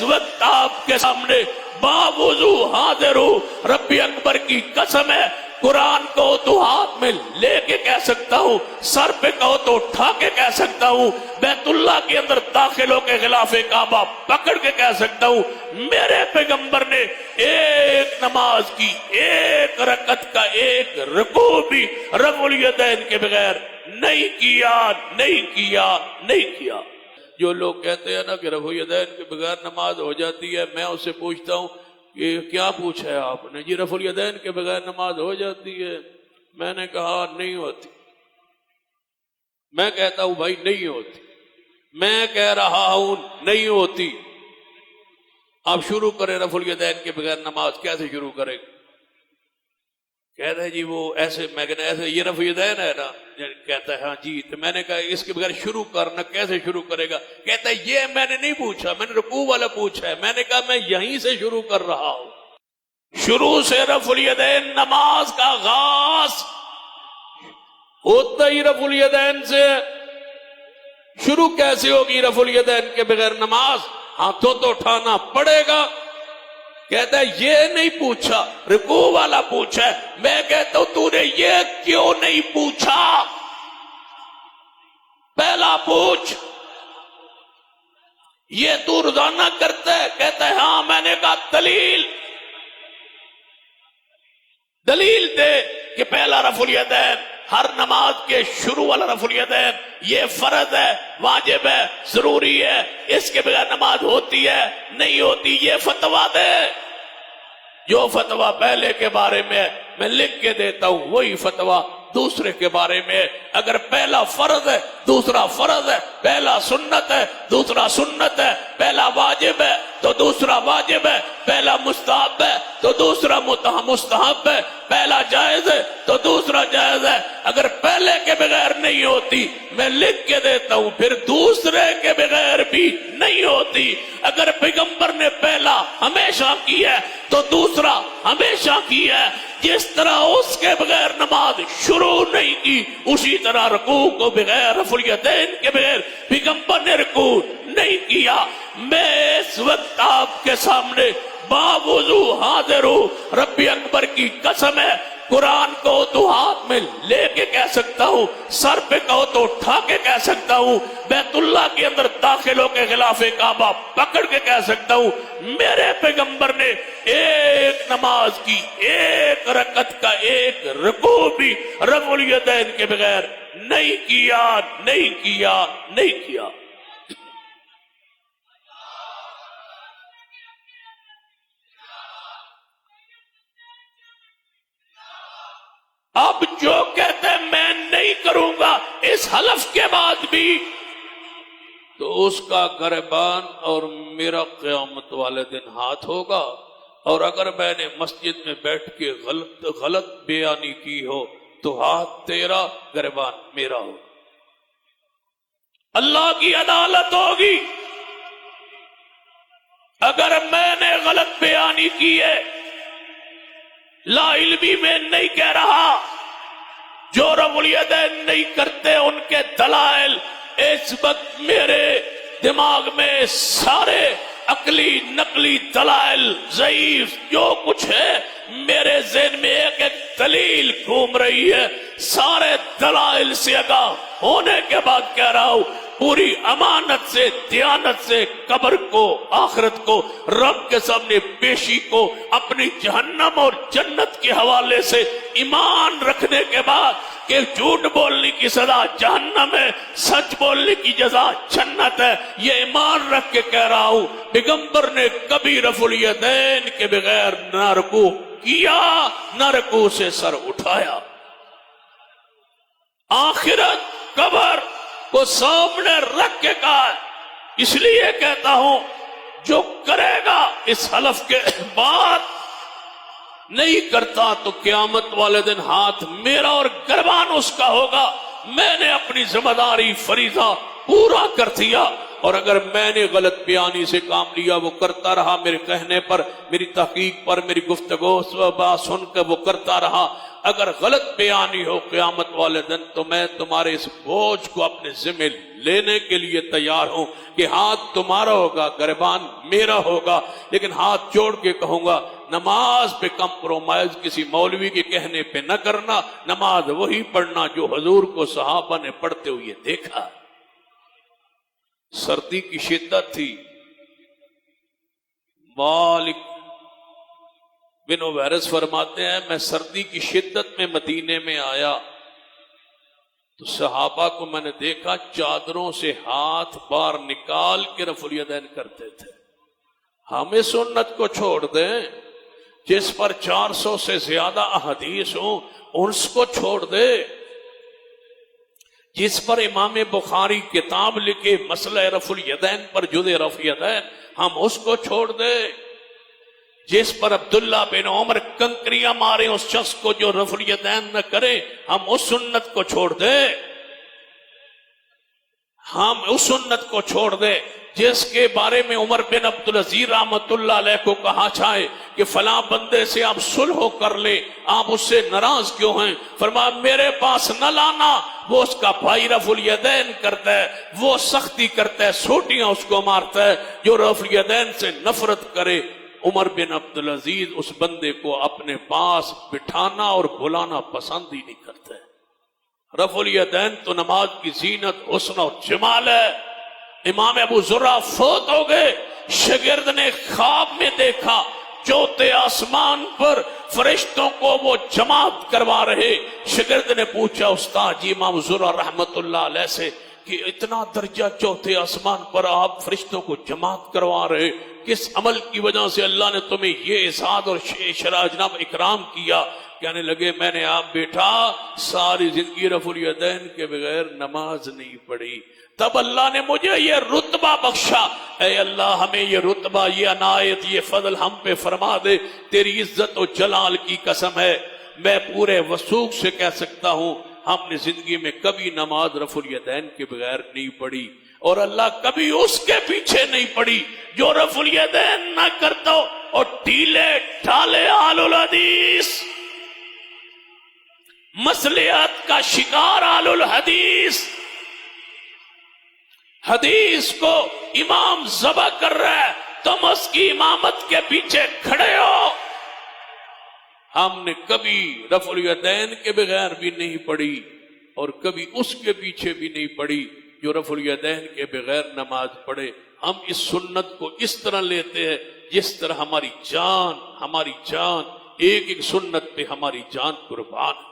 इस वक्त आपके सामने बावुजू हाजिर हूं। रब्बी अकबर की कसम है, कुरान को तो हाथ में लेके कह सकता हूं, सर पे कहो तो उठा के कह सकता हूं, बैतुल्लाह के अंदर दाखिल होके खिलाफे काबा पकड़ के कह सकता हूं, मेरे पैगंबर ने एक नमाज की एक रकत का एक रुकू भी रफुल यदैन के बगैर नहीं किया, नहीं किया, नहीं किया। जो लोग कहते हैं ना कि रफुल यदैन के बगैर नमाज हो जाती है, मैं उससे पूछता हूं कि क्या पूछा है आपने? जी रफुल यदैन के बगैर नमाज हो जाती है। मैंने कहा नहीं होती। मैं कहता हूं भाई नहीं होती, मैं कह रहा हूं नहीं होती। आप शुरू करें रफुल यदैन के बगैर नमाज, कैसे शुरू करें? कह रहे जी वो ऐसे, मैं कहना ऐसे ये रफुल यदैन है ना? कहता है हाँ जी। तो मैंने कहा इसके बगैर शुरू करना, कैसे शुरू करेगा? कहता है ये मैंने नहीं पूछा, मैंने रुकू वाला पूछा है। मैंने कहा मैं यहीं से शुरू कर रहा हूं। शुरू से रफुल यदैन नमाज का आगाज होता ही रफुल यदैन से। शुरू कैसे होगी रफुल यदैन के बगैर नमाज? हाथों तो उठाना पड़ेगा। कहता है ये नहीं पूछा, रुकू वाला पूछा है। मैं कहता हूं तूने ये क्यों नहीं पूछा? पहला पूछ, ये तू रोजाना करता है? कहता है हाँ। मैंने कहा दलील, दलील दे कि पहला रफुल यदैन हर नमाज के शुरू वाला रफुल यदैन ये फर्ज है, वाजिब है, जरूरी है, इसके बगैर नमाज होती है नहीं होती? ये फतवा दे। जो फतवा पहले के बारे में मैं लिख के देता हूं वही फतवा दूसरे के बारे में। अगर पहला फर्ज है दूसरा फर्ज है, पहला सुन्नत है दूसरा सुन्नत है, पहला वाजिब है तो दूसरा वाजिब है, पहला मुस्तहब है तो दूसरा मुस्तहब है, पहला जायज है तो दूसरा जायज है। अगर पहले के बगैर नहीं होती मैं लिख के देता हूं, फिर दूसरे के बगैर भी नहीं होती। अगर पैगंबर ने पहला हमेशा की है तो दूसरा हमेशा की है। जिस तरह उसके बगैर नमाज शुरू नहीं की, उसी तरह रुकू को बगैर रफुल यदैन के बगैर पैगंबर ने रुकू नहीं किया। मैं इस वक्त आपके सामने बावुजू हाजिर हूं। रब्बी अकबर की कसम है, कुरान को तो हाथ में लेके कह सकता हूं, सर पे कहो तो उठा के कह सकता हूं, बैतुल्लाह के अंदर दाखिल होके खिलाफे काबा पकड़ के कह सकता हूं, मेरे पैगंबर ने एक नमाज की एक रकत का एक रुकू भी रफुल यदैन के बगैर नहीं किया, नहीं किया, नहीं किया। अब जो कहते हैं मैं नहीं करूंगा इस हलफ के बाद भी, तो उसका गिरबान और मेरा क़यामत वाले दिन हाथ होगा। और अगर मैंने मस्जिद में बैठ के गलत बयानी की हो तो हाथ तेरा गिरबान मेरा हो। अल्लाह की अदालत होगी। अगर मैंने गलत बयानी की है, ला इल्मी में नहीं कह रहा, जो रफुल यदैन नहीं करते उनके दलाइल इस वक्त मेरे दिमाग में सारे अकली नकली दलाइल ज़ईफ जो कुछ है मेरे ज़हन में एक एक दलील घूम रही है। सारे दलाइल से आगाह होने के बाद कह रहा हूं, पूरी अमानत से दयानत से कब्र को आखिरत को रब के सामने पेशी को अपनी जहन्नम और जन्नत के हवाले से ईमान रखने के बाद कि झूठ बोलने की सजा जहन्नम है, सच बोलने की जजा जन्नत है, ये ईमान रख के कह रहा हूं, पैगंबर ने कभी रफुल यदैन के बगैर न रुकू किया न रुकू से सर उठाया। आखिरत कब्र को सामने रख के कहा। इसलिए कहता हूं जो करेगा इस हलफ के बाद नहीं करता तो क़यामत वाले दिन हाथ मेरा और गिरबान उसका होगा। मैंने अपनी जिम्मेदारी फरीजा पूरा कर दिया। और अगर मैंने गलत बयानी से काम लिया, वो करता रहा मेरे कहने पर, मेरी तहकीक पर, मेरी गुफ्तगू सुनकर वो करता रहा, اگر غلط بیانی ہو قیامت والے دن تو میں تمہارے اس بوجھ کو اپنے ذمہ لینے کے لیے تیار ہوں کہ ہاتھ تمہارا ہوگا گریبان میرا ہوگا، لیکن ہاتھ جوڑ کے کہوں گا نماز پہ کمپرومائز کسی مولوی کے کہنے پہ نہ کرنا، نماز وہی پڑھنا جو حضور کو صحابہ نے پڑھتے ہوئے دیکھا۔ سردی کی شدت تھی، مالک بن ویرس فرماتے ہیں میں سردی کی شدت میں مدینے میں آیا تو صحابہ کو میں نے دیکھا چادروں سے ہاتھ باہر نکال کے رفع الیدین کرتے تھے۔ ہمیں سنت کو چھوڑ دیں، جس پر 400 سے زیادہ احادیث ہوں اس کو چھوڑ دے، جس پر امام بخاری کتاب لکھے مسئلہ رفع الیدین پر جز رفع الیدین ہم اس کو چھوڑ دے، جس پر عبداللہ بن عمر کنکریاں مارے اس شخص کو جو رفع الیدین نہ کرے ہم اس سنت کو چھوڑ دے، ہم اس سنت کو چھوڑ دے جس کے بارے میں عمر بن عبدالعزیز رحمت اللہ علیہ کو کہا چاہے کہ فلاں بندے سے آپ صلح کر لیں، آپ اس سے ناراض کیوں ہیں؟ فرمایا میرے پاس نہ لانا، وہ اس کا بھائی رفع الیدین کرتا ہے، وہ سختی کرتا ہے، سوٹیاں اس کو مارتا ہے، جو رفع الیدین سے نفرت کرے۔ عمر بن عبدالعزیز اس بندے کو اپنے پاس بٹھانا اور بلانا پسند ہی نہیں کرتے۔ رفع الیدین تو نماز کی زینت، حسن اور جمال ہے۔ امام ابو ذرہ فوت ہو گئے، شاگرد نے خواب میں دیکھا چوتھے آسمان پر فرشتوں کو وہ جماعت کروا رہے۔ شاگرد نے پوچھا استاد جی امام ذرہ رحمت اللہ علیہ سے کہ اتنا درجہ چوتھے آسمان پر آپ فرشتوں کو جماعت کروا رہے، کس عمل کی وجہ سے اللہ نے تمہیں یہ اعزاز اور شرح جناب اکرام کیا؟ کہنے لگے میں نے آپ بیٹا ساری زندگی رفع الیدین کے بغیر نماز نہیں پڑھی، تب اللہ نے مجھے یہ رتبہ بخشا۔ اے اللہ ہمیں یہ رتبہ، یہ عنایت، یہ فضل ہم پہ فرما دے، تیری عزت و جلال کی قسم ہے۔ میں پورے وثوق سے کہہ سکتا ہوں ہم نے زندگی میں کبھی نماز رفع الیدین کے بغیر نہیں پڑھی، اور اللہ کبھی اس کے پیچھے نہیں پڑی جو رفع الیدین نہ کرتا ہو۔ اور ٹھیلے ٹھالے آل الحدیث، مصلحت کا شکار آل الحدیث، حدیث کو امام ذبح کر رہا ہے تم اس کی امامت کے پیچھے کھڑے ہو۔ ہم نے کبھی رفع الیدین کے بغیر بھی نہیں پڑھی اور کبھی اس کے پیچھے بھی نہیں پڑھی جو رفع الیدین کے بغیر نماز پڑھے۔ ہم اس سنت کو اس طرح لیتے ہیں جس طرح ہماری جان ایک ایک سنت پہ ہماری جان قربان ہے۔